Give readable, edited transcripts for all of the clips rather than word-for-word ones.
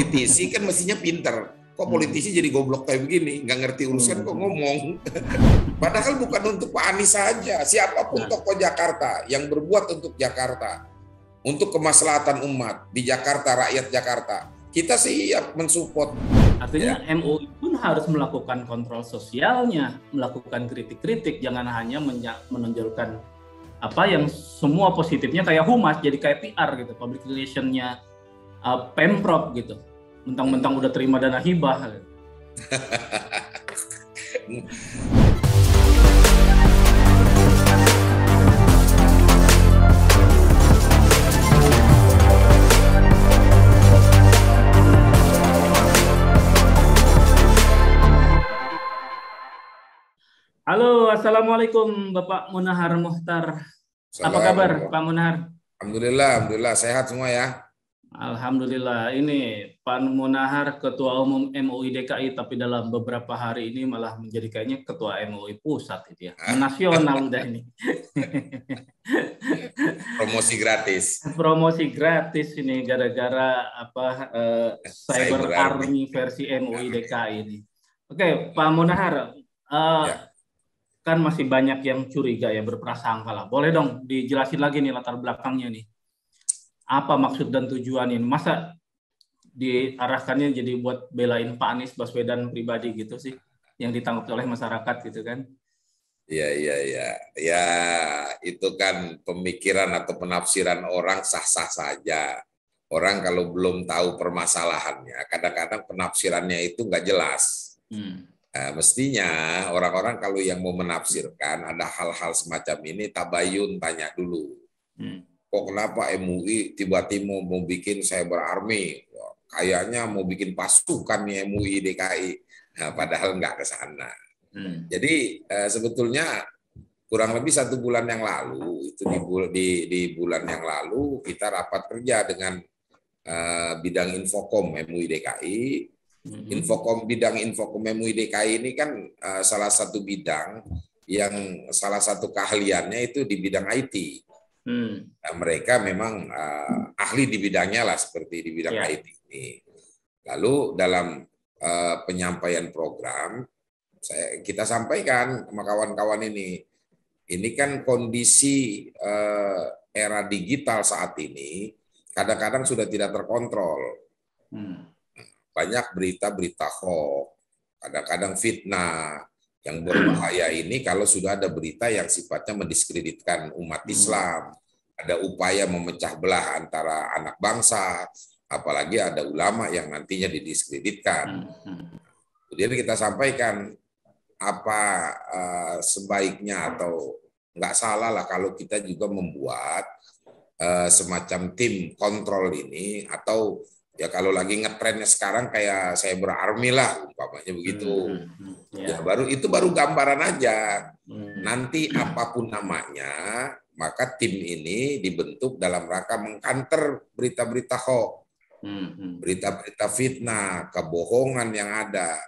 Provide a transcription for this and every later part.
politisi kan mestinya pinter. Kok politisi jadi goblok kayak begini, nggak ngerti urusan kok ngomong. Padahal bukan untuk Pak Anies saja, siapapun tokoh Jakarta yang berbuat untuk Jakarta, untuk kemaslahatan umat di Jakarta, rakyat Jakarta, kita siap mensupport. Artinya MUI pun harus melakukan kontrol sosialnya, melakukan kritik-kritik, jangan hanya menonjolkan apa yang semua positifnya kayak humas, jadi kayak PR gitu, public relation-nya Pemprov gitu. Mentang-mentang udah terima dana hibah. Halo, assalamualaikum Bapak Munahar Muhtar. Apa kabar Pak Munahar? Alhamdulillah sehat semua ya. Alhamdulillah, ini Pak Munahar Ketua Umum MUI DKI, tapi dalam beberapa hari ini malah menjadi kayaknya Ketua MUI Pusat itu ya, nasional udah ini. Promosi gratis. Promosi gratis ini gara-gara Cyber Army versi MUI DKI ini. Oke, Pak Munahar, kan masih banyak yang curiga ya, berprasangka lah. Boleh dong dijelasin lagi nih latar belakangnya nih. Apa maksud dan tujuan ini? Masa diarahkannya jadi buat belain Pak Anies Baswedan pribadi gitu sih, yang ditangkap oleh masyarakat gitu kan? Iya. Ya, itu kan pemikiran atau penafsiran orang sah-sah saja. Orang kalau belum tahu permasalahannya, kadang-kadang penafsirannya itu nggak jelas. Nah, mestinya orang-orang kalau yang mau menafsirkan ada hal-hal semacam ini, tabayun, tanya dulu. Kok kenapa MUI tiba-tiba mau bikin cyber army? Kayaknya mau bikin pasukan nih MUI DKI. Nah, padahal nggak ke sana. Jadi sebetulnya kurang lebih 1 bulan yang lalu, itu di bulan yang lalu kita rapat kerja dengan bidang Infokom MUI DKI. Bidang Infokom MUI DKI ini kan salah satu bidang yang salah satu keahliannya itu di bidang IT. Nah, mereka memang ahli di bidangnya lah, seperti di bidang IT ini. Lalu dalam penyampaian program kita sampaikan sama kawan-kawan ini kan kondisi era digital saat ini kadang-kadang sudah tidak terkontrol. Banyak berita-berita hoax, kadang-kadang fitnah yang berbahaya ini kalau sudah ada berita yang sifatnya mendiskreditkan umat Islam, ada upaya memecah belah antara anak bangsa, apalagi ada ulama yang nantinya didiskreditkan. Kemudian kita sampaikan apa sebaiknya atau nggak salah lah kalau kita juga membuat semacam tim kontrol ini, atau ya kalau lagi ngetrennya sekarang kayak cyber army lah umpamanya begitu. Ya baru gambaran aja. Nanti apapun namanya, maka tim ini dibentuk dalam rangka mengkanter berita-berita hoax, berita-berita fitnah, kebohongan yang ada.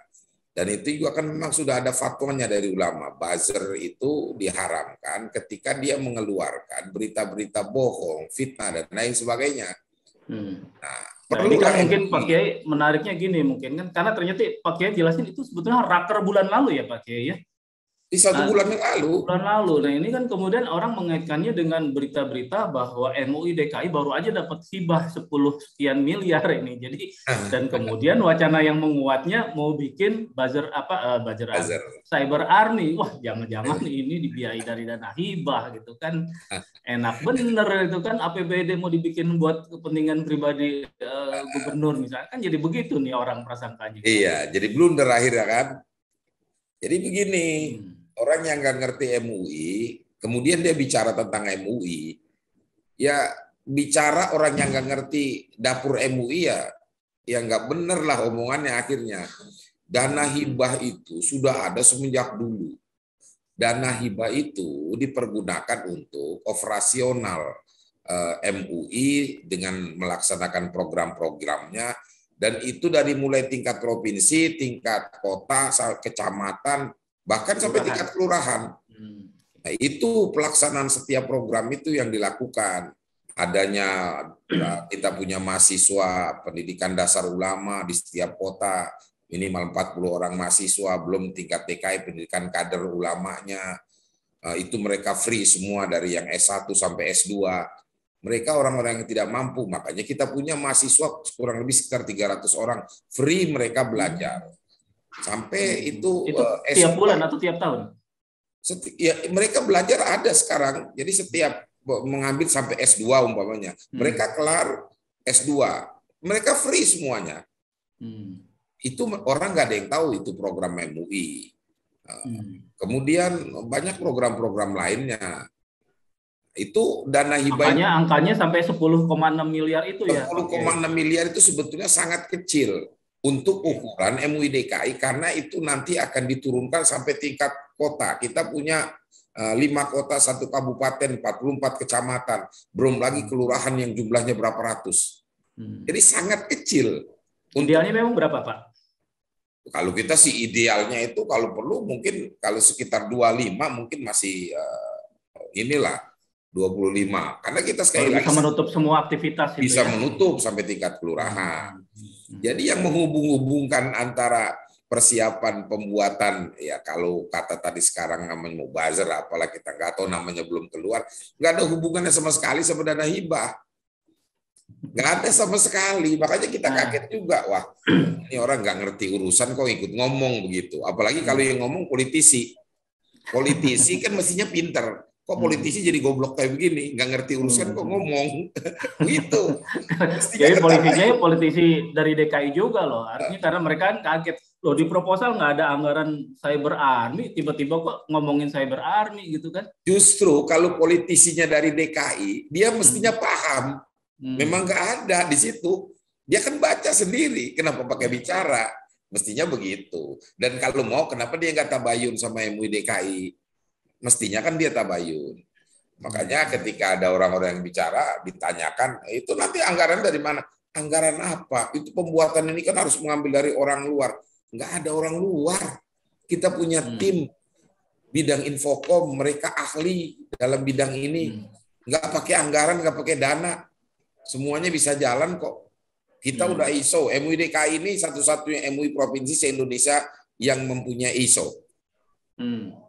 Dan itu juga kan memang sudah ada fatwanya dari ulama. Buzzer itu diharamkan ketika dia mengeluarkan berita-berita bohong, fitnah dan lain sebagainya. Nah, ini kan mungkin Pak Kiai menariknya gini mungkin kan, karena ternyata Pak Kiai jelasin itu sebetulnya raker bulan lalu ya Pak Kiai ya. Di 1 bulan yang lalu. Nah ini kan kemudian orang mengaitkannya dengan berita-berita bahwa MUI DKI baru aja dapat hibah 10 sekian miliar ini. Jadi dan kemudian wacana yang menguatnya mau bikin buzzer cyber army. Wah, jangan-jangan ini dibiayai dari dana hibah gitu kan. Enak bener itu kan, APBD mau dibikin buat kepentingan pribadi gubernur misalnya. Kan jadi begitu nih orang prasangkanya. Iya, jadi blunder akhirnya kan. Jadi begini, orang yang nggak ngerti MUI, kemudian dia bicara tentang MUI, ya bicara orang yang nggak ngerti dapur MUI ya nggak bener lah omongannya akhirnya. Dana hibah itu sudah ada semenjak dulu. Dana hibah itu dipergunakan untuk operasional MUI dengan melaksanakan program-programnya, dan itu dari mulai tingkat provinsi, tingkat kota, kecamatan, bahkan sampai tingkat kelurahan. Nah, itu pelaksanaan setiap program itu yang dilakukan. adanya kita punya mahasiswa pendidikan dasar ulama di setiap kota, minimal 40 orang mahasiswa, belum tingkat TKI pendidikan kader ulamanya, itu mereka free semua dari yang S1 sampai S2. Mereka orang-orang yang tidak mampu, makanya kita punya mahasiswa kurang lebih sekitar 300 orang free mereka belajar. Sampai itu tiap bulan atau tiap tahun? Ya, mereka belajar ada sekarang. Jadi setiap mengambil sampai S2 umpamanya, mereka kelar S2, mereka free semuanya. Itu orang nggak ada yang tahu itu program MUI. Kemudian banyak program-program lainnya. Itu dana hibah. Makanya angkanya sampai 10,6 miliar itu ya. 10,6 miliar itu sebetulnya sangat kecil untuk ukuran MUI DKI karena itu nanti akan diturunkan sampai tingkat kota. Kita punya 5 kota, 1 kabupaten, 44 kecamatan, belum lagi kelurahan yang jumlahnya berapa ratus. Jadi sangat kecil. Idealnya memang berapa, Pak? Kalau kita sih idealnya itu kalau perlu mungkin kalau sekitar 25 mungkin masih inilah 25. Karena kita sekali lagi bisa menutup semua aktivitas itu bisa ya? Menutup sampai tingkat kelurahan. Jadi yang menghubung-hubungkan antara persiapan pembuatan, ya kalau kata tadi sekarang namanya mubazir, apalah kita nggak tahu namanya belum keluar, nggak ada hubungannya sama sekali sama dana hibah. Nggak ada sama sekali, makanya kita kaget juga, wah ini orang nggak ngerti urusan kok ikut ngomong begitu. Apalagi kalau yang ngomong politisi. Politisi kan mestinya pinter. Kok politisi jadi goblok kayak begini, nggak ngerti urusan kok ngomong gitu. Jadi politisi dari DKI juga loh, artinya karena mereka kan kaget loh di proposal nggak ada anggaran cyber army, tiba-tiba kok ngomongin cyber army gitu kan? Justru kalau politisinya dari DKI, dia mestinya paham, memang nggak ada di situ. Dia kan baca sendiri, kenapa pakai bicara? Mestinya begitu. Dan kalau mau, kenapa dia nggak tabayun sama MUI DKI? Mestinya kan dia tabayun. Makanya ketika ada orang-orang yang bicara, ditanyakan, itu nanti anggaran dari mana? Anggaran apa? Itu pembuatan ini kan harus mengambil dari orang luar. Nggak ada orang luar. Kita punya tim bidang infokom, mereka ahli dalam bidang ini. Nggak pakai anggaran, nggak pakai dana. Semuanya bisa jalan kok. Kita udah ISO. MUI DKI ini satu-satunya MUI provinsi se-Indonesia yang mempunyai ISO.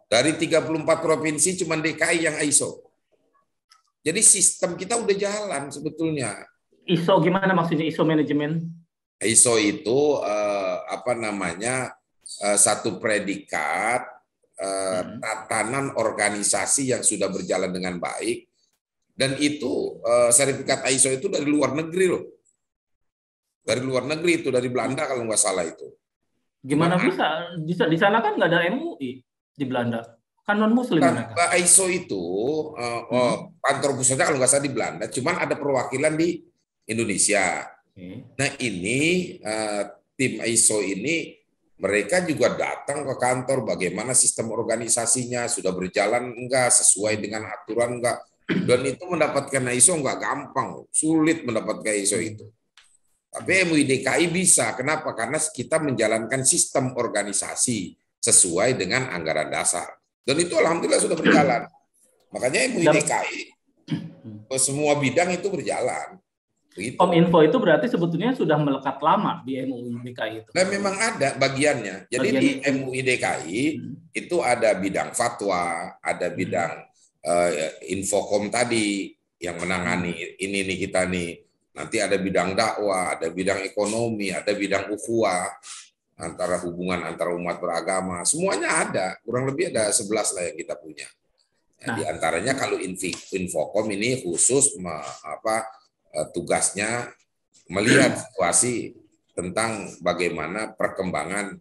Dari 34 provinsi cuma DKI yang ISO. Jadi sistem kita udah jalan sebetulnya. ISO gimana maksudnya ISO manajemen? ISO itu satu predikat tatanan organisasi yang sudah berjalan dengan baik, dan itu sertifikat ISO itu dari luar negeri loh. Dari luar negeri itu, dari Belanda kalau nggak salah itu. Gimana bisa? Di sana kan nggak ada MUI. Di Belanda kan non muslim mereka. ISO itu kantor pusatnya kalau nggak salah di Belanda, cuman ada perwakilan di Indonesia. Nah ini tim ISO ini mereka juga datang ke kantor, bagaimana sistem organisasinya sudah berjalan enggak, sesuai dengan aturan enggak, dan itu mendapatkan ISO enggak gampang, sulit mendapatkan ISO itu. Tapi MUI DKI bisa, kenapa? Karena kita menjalankan sistem organisasi sesuai dengan anggaran dasar. Dan itu alhamdulillah sudah berjalan. Makanya MUI DKI semua bidang itu berjalan. Begitu. Kominfo itu berarti sebetulnya sudah melekat lama di MUI DKI itu. Dan memang ada bagiannya. Jadi di MUI DKI itu ada bidang fatwa, ada bidang infokom tadi yang menangani ini nih kita nih. Nanti ada bidang dakwah, ada bidang ekonomi, ada bidang ukhuwah, antara hubungan antara umat beragama, semuanya ada, kurang lebih ada 11 lah yang kita punya. Di antaranya kalau infokom ini khusus tugasnya melihat situasi tentang bagaimana perkembangan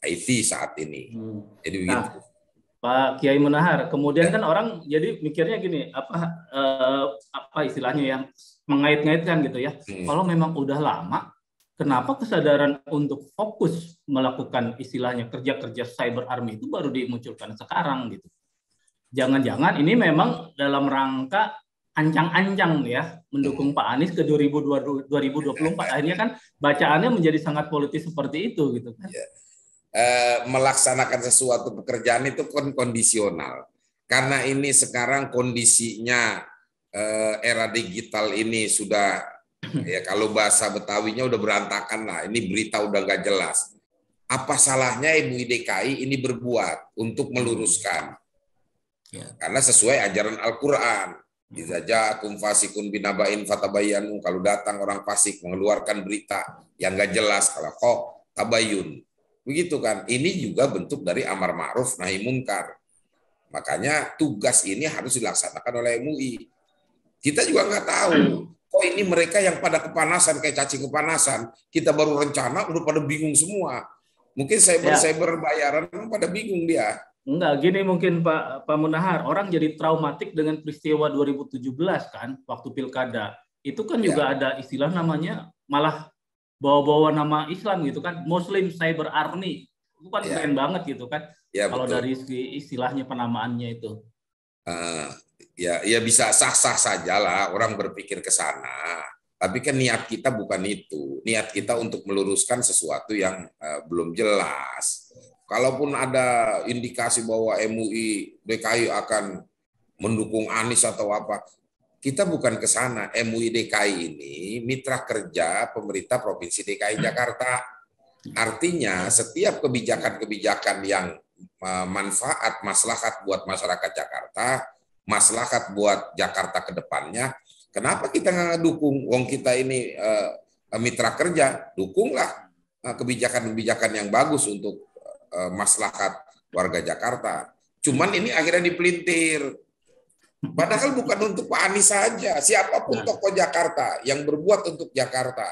IT saat ini. Jadi begitu. Pak Kiai Munahar, kemudian kan orang jadi mikirnya gini, apa istilahnya yang mengait-ngaitkan gitu ya. Kalau memang udah lama, kenapa kesadaran untuk fokus melakukan istilahnya kerja-kerja cyber army itu baru dimunculkan sekarang gitu? Jangan-jangan ini memang dalam rangka ancang-ancang ya mendukung Pak Anies ke 2024. Akhirnya kan bacaannya menjadi sangat politis seperti itu gitu kan. Melaksanakan sesuatu pekerjaan itu kondisional. Karena ini sekarang kondisinya era digital ini sudah, ya kalau bahasa Betawinya udah berantakan lah, ini berita udah nggak jelas. Apa salahnya MUI DKI ini berbuat untuk meluruskan? Karena sesuai ajaran Al-Quran. Idza ja'akum fasikun binaba'in fatabayyanu, kalau datang orang fasik mengeluarkan berita yang nggak jelas, kalau kok tabayun. Begitu kan? Ini juga bentuk dari amar ma'ruf nahi munkar. Makanya tugas ini harus dilaksanakan oleh MUI. Kita juga nggak tahu. Kok ini mereka yang pada kepanasan kayak cacing kepanasan. Kita baru rencana udah pada bingung semua. Mungkin cyber bayaran pada bingung dia. Enggak, gini mungkin Pak Munahar, orang jadi traumatik dengan peristiwa 2017 kan, waktu pilkada. Itu kan juga ada istilah namanya malah bawa-bawa nama Islam gitu kan, Muslim Cyber Army. Itu kan keren banget gitu kan. Kalau betul. Dari istilahnya penamaannya itu. Ya bisa sah-sah saja lah orang berpikir ke sana. Tapi kan niat kita bukan itu. Niat kita untuk meluruskan sesuatu yang belum jelas. Kalaupun ada indikasi bahwa MUI DKI akan mendukung Anies atau apa, kita bukan ke sana. MUI DKI ini mitra kerja pemerintah Provinsi DKI Jakarta. Artinya setiap kebijakan-kebijakan yang manfaat, maslahat buat masyarakat Jakarta, maslahat buat Jakarta ke depannya, kenapa kita nggak dukung? Wong kita ini mitra kerja, dukunglah kebijakan-kebijakan yang bagus untuk maslahat warga Jakarta. Cuman ini akhirnya dipelintir. Padahal bukan untuk Pak Anies saja. Siapapun tokoh Jakarta yang berbuat untuk Jakarta,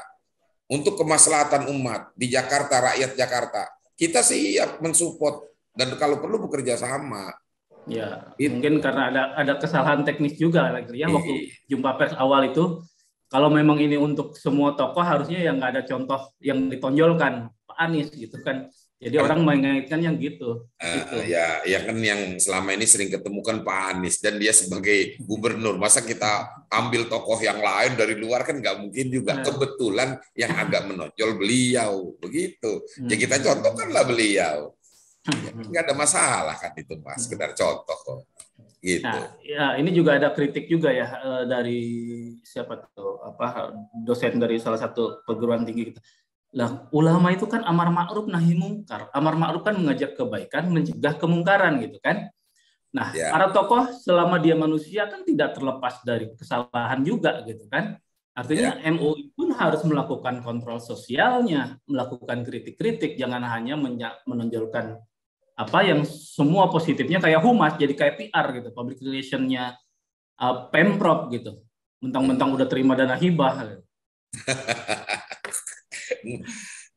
untuk kemaslahatan umat di Jakarta, rakyat Jakarta, kita siap mensupport dan kalau perlu bekerja sama. Ya, mungkin karena ada kesalahan teknis juga ya waktu jumpa pers awal itu. Kalau memang ini untuk semua tokoh harusnya yang nggak ada contoh yang ditonjolkan Pak Anies gitu kan. Jadi orang mengaitkan yang gitu. Ya kan yang selama ini sering ketemukan Pak Anies dan dia sebagai gubernur. Masa kita ambil tokoh yang lain dari luar kan nggak mungkin juga. Kebetulan yang agak menonjol beliau begitu. Ya kita contohkanlah beliau. Ya, nggak ada masalah kan itu Mas. Sekedar contoh kok. Gitu. Nah, ya ini juga ada kritik juga ya dari siapa tuh dosen dari salah satu perguruan tinggi kita. Lah, ulama itu kan amar ma'ruf nahi mungkar. Amar ma'ruf kan mengajak kebaikan, mencegah kemungkaran gitu kan. Nah, para tokoh selama dia manusia kan tidak terlepas dari kesalahan juga gitu kan. Artinya MUI pun harus melakukan kontrol sosialnya, melakukan kritik-kritik, jangan hanya menonjolkan apa yang semua positifnya kayak humas jadi kayak PR gitu, public relation-nya Pemprov gitu. Mentang-mentang udah terima dana hibah gitu.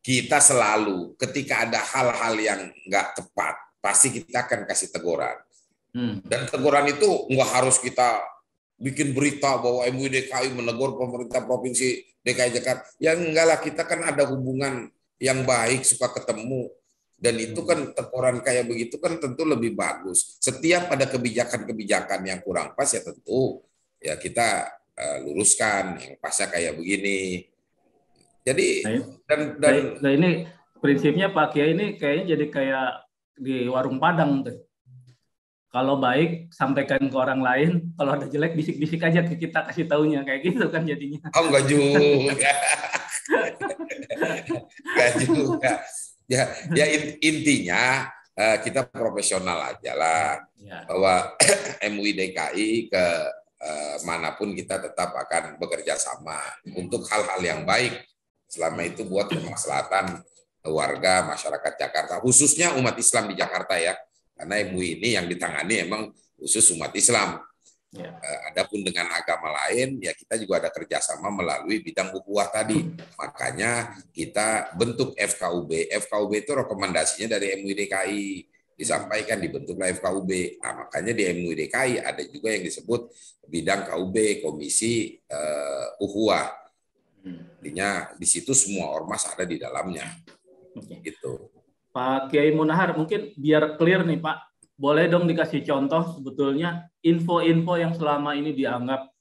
Kita selalu ketika ada hal-hal yang nggak tepat pasti kita akan kasih teguran dan teguran itu nggak harus kita bikin berita bahwa MUI DKI menegur pemerintah Provinsi DKI Jakarta. Ya enggak lah, kita kan ada hubungan yang baik, suka ketemu dan itu kan teguran kayak begitu kan tentu lebih bagus. Setiap ada kebijakan-kebijakan yang kurang pas ya tentu ya kita luruskan yang pasnya kayak begini. Jadi dan ini prinsipnya Pak Kiai ini kayaknya jadi kayak di warung Padang tuh. Kalau baik sampaikan ke orang lain, kalau ada jelek bisik-bisik aja ke kita, kasih taunya kayak gitu kan jadinya. Oh enggak juga. Enggak juga. Ya intinya kita profesional aja lah. Bahwa MUI DKI ke manapun kita tetap akan bekerja sama untuk hal-hal yang baik. Selama itu buat kemaslahatan warga masyarakat Jakarta, khususnya umat Islam di Jakarta ya, karena MUI ini yang ditangani emang khusus umat Islam. Adapun dengan agama lain, ya kita juga ada kerjasama melalui bidang ukhuwah tadi. Makanya kita bentuk FKUB. FKUB itu rekomendasinya dari MUI DKI disampaikan dibentuklah FKUB. Nah, makanya di MUI DKI ada juga yang disebut bidang KUB, Komisi Ukhuwah. Artinya di situ semua ormas ada di dalamnya. Gitu. Pak Kiai Munahar, mungkin biar clear nih Pak, boleh dong dikasih contoh sebetulnya info-info yang selama ini dianggap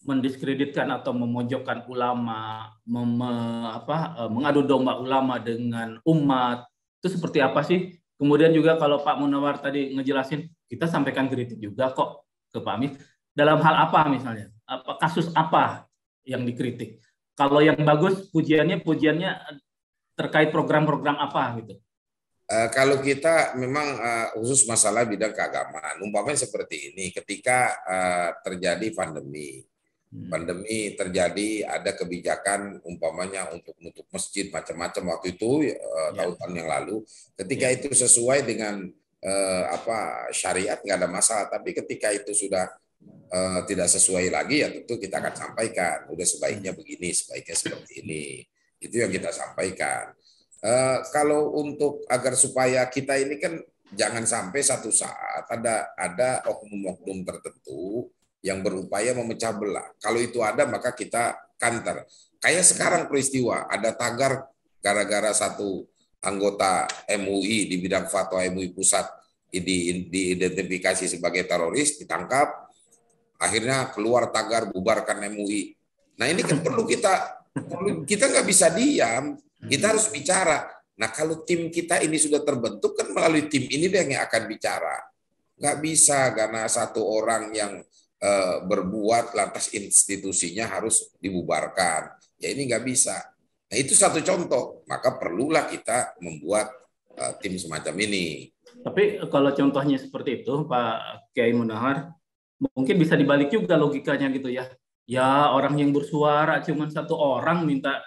mendiskreditkan atau memojokkan ulama, mengadu domba ulama dengan umat, itu seperti apa sih? Kemudian juga kalau Pak Munawar tadi ngejelasin, kita sampaikan kritik juga kok ke Pak Amin. dalam hal apa misalnya? Apa kasus apa yang dikritik? Kalau yang bagus pujiannya terkait program-program apa gitu? Kalau kita memang khusus masalah bidang keagamaan, umpamanya seperti ini, ketika terjadi pandemi terjadi, ada kebijakan umpamanya untuk menutup masjid macam-macam waktu itu tahun-tahun yang lalu, ketika itu sesuai dengan syariat nggak ada masalah, tapi ketika itu sudah tidak sesuai lagi ya tentu kita akan sampaikan, udah sebaiknya begini, sebaiknya seperti ini, itu yang kita sampaikan. Kalau untuk agar supaya kita ini kan jangan sampai satu saat ada oknum-oknum tertentu yang berupaya memecah belah. Kalau itu ada maka kita counter. Kayak sekarang peristiwa ada tagar gara-gara satu anggota MUI di bidang fatwa MUI pusat diidentifikasi sebagai teroris, ditangkap, akhirnya keluar tagar bubarkan MUI. Nah ini kan kita nggak bisa diam. Kita harus bicara. Nah kalau tim kita ini sudah terbentuk kan melalui tim ini dia yang akan bicara. Nggak bisa karena satu orang yang berbuat lantas institusinya harus dibubarkan. Ya ini nggak bisa. Nah itu satu contoh. Maka perlulah kita membuat tim semacam ini. Tapi kalau contohnya seperti itu Pak Kiai Munahar, mungkin bisa dibalik juga logikanya gitu ya. Ya orang yang bersuara cuma satu orang minta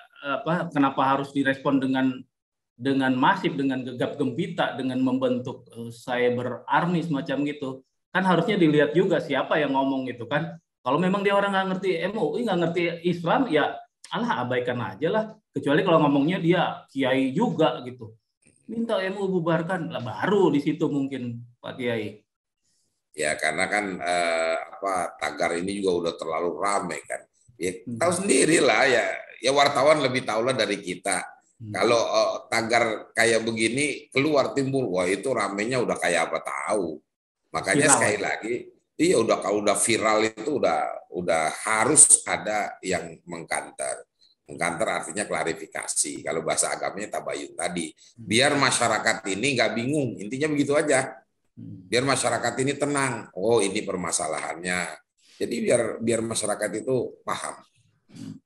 kenapa harus direspon dengan masif, dengan gegap gempita, dengan membentuk cyber army semacam gitu. Kan harusnya dilihat juga siapa yang ngomong gitu kan. Kalau memang dia orang nggak ngerti MUI, nggak ngerti Islam, ya alah abaikan aja lah. Kecuali kalau ngomongnya dia kiai juga gitu. Minta MUI bubarkan, lah baru di situ mungkin Pak Kiai. Ya karena kan tagar ini juga udah terlalu ramai kan. Ya tahu sendiri lah ya wartawan lebih tahu lah dari kita. Kalau tagar kayak begini keluar timbul, wah itu ramenya udah kayak apa tahu. Makanya viral. Sekali lagi, iya kalau udah viral itu udah harus ada yang mengkanter. Mengkanter artinya klarifikasi. Kalau bahasa agamanya tabayun tadi. Biar masyarakat ini nggak bingung. Intinya begitu aja. Biar masyarakat ini tenang. Oh ini permasalahannya. Jadi biar masyarakat itu paham.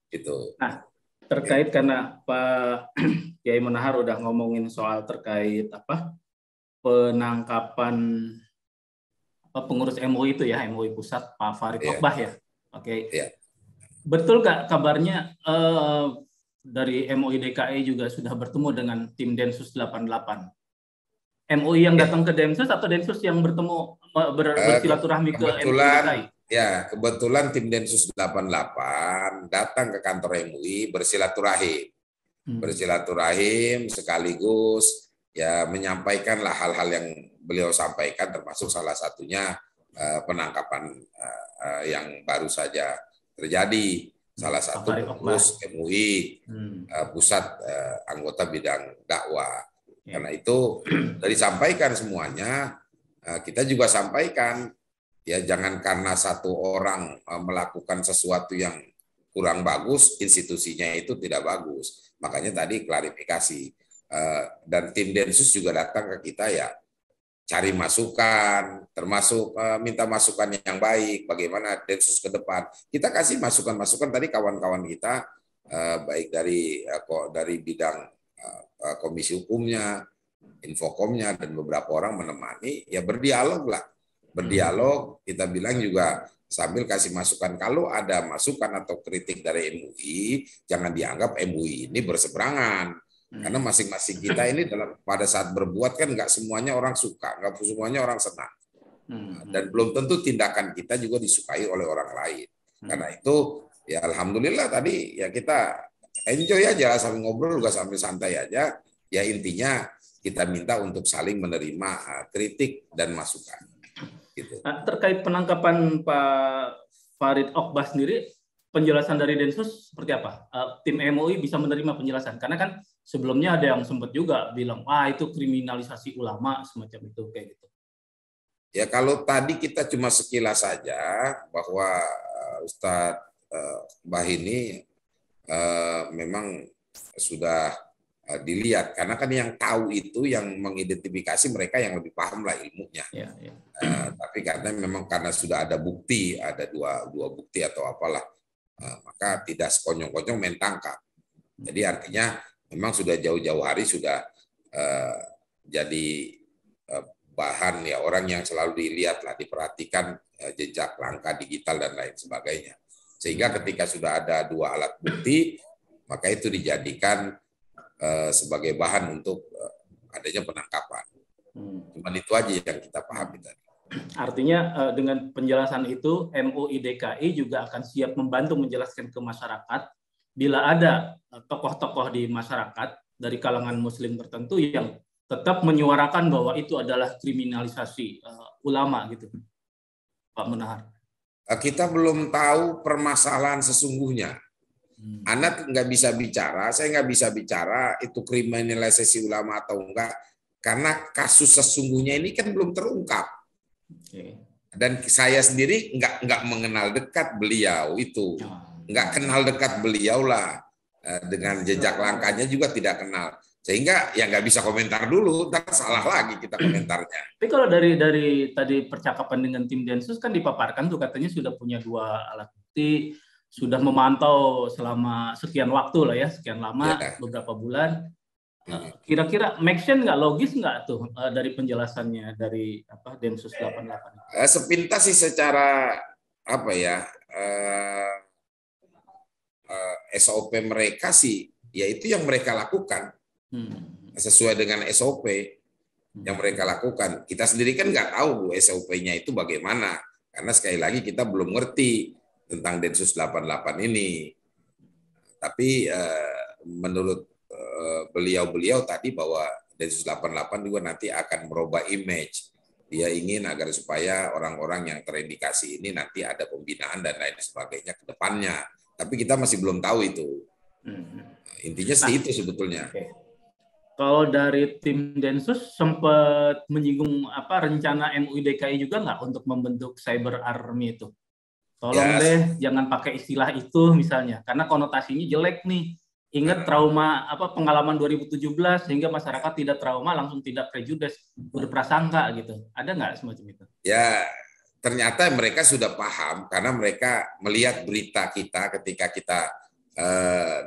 Gitu. Nah, terkait karena Pak Kiai Munahar udah ngomongin soal terkait penangkapan pengurus MUI itu ya, MUI pusat Pak Farid Okbah ya. Oke. Yeah. Betul nggak kabarnya dari MUI DKI juga sudah bertemu dengan tim Densus 88? MUI yang datang ke Densus atau Densus yang bersilaturahmi ke MUI DKI? Ya, kebetulan tim Densus 88 datang ke kantor MUI bersilaturahim. Bersilaturahim sekaligus ya menyampaikanlah hal-hal yang beliau sampaikan, termasuk salah satunya penangkapan yang baru saja terjadi. Salah satu pengurus MUI pusat anggota bidang dakwah. Karena itu dari disampaikan semuanya, kita juga sampaikan ya jangan karena satu orang melakukan sesuatu yang kurang bagus, institusinya itu tidak bagus. Makanya tadi klarifikasi. Dan tim Densus juga datang ke kita ya cari masukan, termasuk minta masukan yang baik, bagaimana Densus ke depan. Kita kasih masukan-masukan tadi kawan-kawan kita, baik dari bidang komisi hukumnya, infokomnya, dan beberapa orang menemani, ya berdialog lah. Berdialog, kita bilang juga sambil kasih masukan. Kalau ada masukan atau kritik dari MUI, jangan dianggap MUI ini berseberangan. Karena masing-masing kita ini pada saat berbuat kan nggak semuanya orang suka, nggak semuanya orang senang. Dan belum tentu tindakan kita juga disukai oleh orang lain. Karena itu, ya alhamdulillah tadi ya kita enjoy aja, sambil ngobrol juga sambil santai aja. Ya intinya kita minta untuk saling menerima kritik dan masukan. Gitu. Nah, terkait penangkapan Pak Farid Okbah sendiri, penjelasan dari Densus seperti apa? Tim MUI bisa menerima penjelasan? Karena kan sebelumnya ada yang sempat juga bilang, itu kriminalisasi ulama, semacam itu, kayak gitu. Ya kalau tadi kita cuma sekilas saja bahwa Ustadz Bah ini memang sudah dilihat, karena kan yang tahu itu yang mengidentifikasi mereka yang lebih paham lah ilmunya. Tapi karena sudah ada bukti, ada dua bukti atau apalah, maka tidak sekonyong-konyong main tangkap. Jadi artinya memang sudah jauh-jauh hari sudah jadi bahan ya orang yang selalu dilihat lah, diperhatikan jejak langkah digital dan lain sebagainya. Sehingga ketika sudah ada 2 alat bukti, maka itu dijadikan sebagai bahan untuk adanya penangkapan. Cuman itu aja yang kita pahami tadi. Artinya dengan penjelasan itu MUI DKI juga akan siap membantu menjelaskan ke masyarakat bila ada tokoh-tokoh di masyarakat dari kalangan Muslim tertentu yang tetap menyuarakan bahwa itu adalah kriminalisasi ulama gitu, Pak Munahar. Kita belum tahu permasalahan sesungguhnya. Anak nggak bisa bicara, saya nggak bisa bicara itu kriminalisasi ulama atau enggak, karena kasus sesungguhnya ini kan belum terungkap. Dan saya sendiri nggak mengenal dekat beliau itu, nggak kenal dekat beliau lah, dengan jejak langkahnya juga tidak kenal, sehingga ya nggak bisa komentar dulu, ntar salah lagi kita komentarnya. Tapi kalau dari tadi percakapan dengan tim Densus kan dipaparkan tuh katanya sudah punya 2 alat bukti, sudah memantau selama sekian waktu lah ya, sekian lama, beberapa bulan. Kira-kira make sense nggak, logis nggak tuh dari penjelasannya dari Densus 88? Sepintas sih secara apa ya, SOP mereka sih, ya itu yang mereka lakukan sesuai dengan SOP yang mereka lakukan. Kita sendiri kan nggak tahu SOP-nya itu bagaimana, karena sekali lagi kita belum ngerti tentang Densus 88 ini. Tapi menurut beliau tadi bahwa Densus 88 juga nanti akan merubah image. Dia ingin agar supaya orang-orang yang terindikasi ini nanti ada pembinaan dan lain sebagainya ke depannya. Tapi kita masih belum tahu itu. Intinya sih itu sebetulnya. Kalau dari tim Densus sempat menyinggung rencana MUI DKI juga nggak untuk membentuk cyber army itu? Tolong deh jangan pakai istilah itu misalnya, karena konotasinya jelek nih. Ingat trauma pengalaman 2017 sehingga masyarakat tidak trauma, langsung tidak prejudice, berprasangka gitu. Ada nggak semacam itu? Ya, ternyata mereka sudah paham karena mereka melihat berita kita ketika kita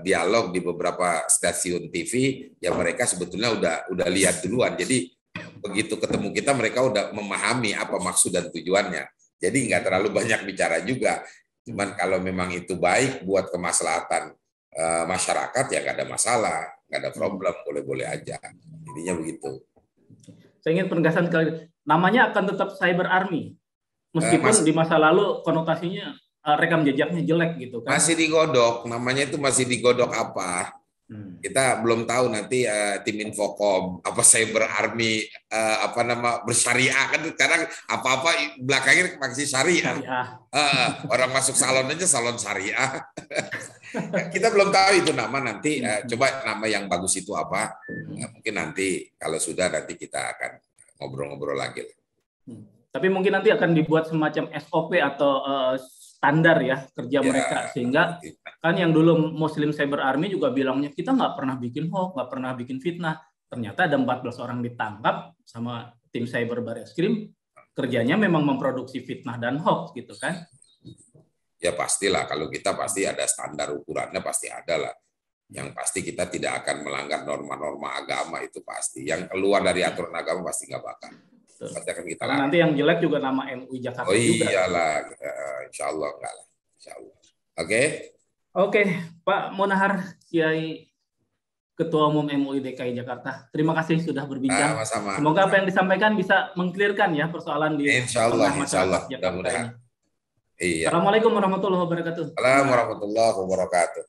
dialog di beberapa stasiun TV, ya mereka sebetulnya udah lihat duluan. Jadi begitu ketemu kita mereka udah memahami apa maksud dan tujuannya. Jadi nggak terlalu banyak bicara juga. Cuman kalau memang itu baik buat kemaslahatan masyarakat ya nggak ada masalah, nggak ada problem, boleh-boleh aja. Intinya begitu. Saya ingin penegasan sekali, namanya akan tetap cyber army, meskipun di masa lalu konotasinya rekam jejaknya jelek gitu kan? Masih digodok, namanya itu masih digodok apa? Kita belum tahu nanti tim Infocom apa cyber army bersyariah kan sekarang apa-apa belakangnya masih syariah. Orang masuk salon aja salon syariah. Kita belum tahu itu nama nanti coba nama yang bagus itu apa. Mungkin nanti kalau sudah nanti kita akan ngobrol-ngobrol lagi. Tapi mungkin nanti akan dibuat semacam SOP atau standar ya kerja mereka, sehingga kan yang dulu Muslim Cyber Army juga bilangnya kita nggak pernah bikin hoax, nggak pernah bikin fitnah. Ternyata ada 14 orang ditangkap sama tim Cyber Barreskrim, kerjanya memang memproduksi fitnah dan hoax gitu kan? Ya pastilah, kalau kita pasti ada standar ukurannya, pasti ada lah. Yang pasti kita tidak akan melanggar norma-norma agama, itu pasti. Yang keluar dari aturan agama pasti nggak bakal. Pasti akan kita lakukan. Nanti yang jelek juga nama MUI Jakarta juga. Oh iyalah, insya Allah enggak lah. Insya Allah. Oke, Pak Munahar, Kiai Ketua Umum MUI DKI Jakarta. Terima kasih sudah berbincang. Sama-sama. Semoga apa yang disampaikan bisa mengklirkan ya persoalan di insya Allah, Jakarta ini. Iya. Assalamualaikum warahmatullahi wabarakatuh. Assalamualaikum warahmatullahi wabarakatuh.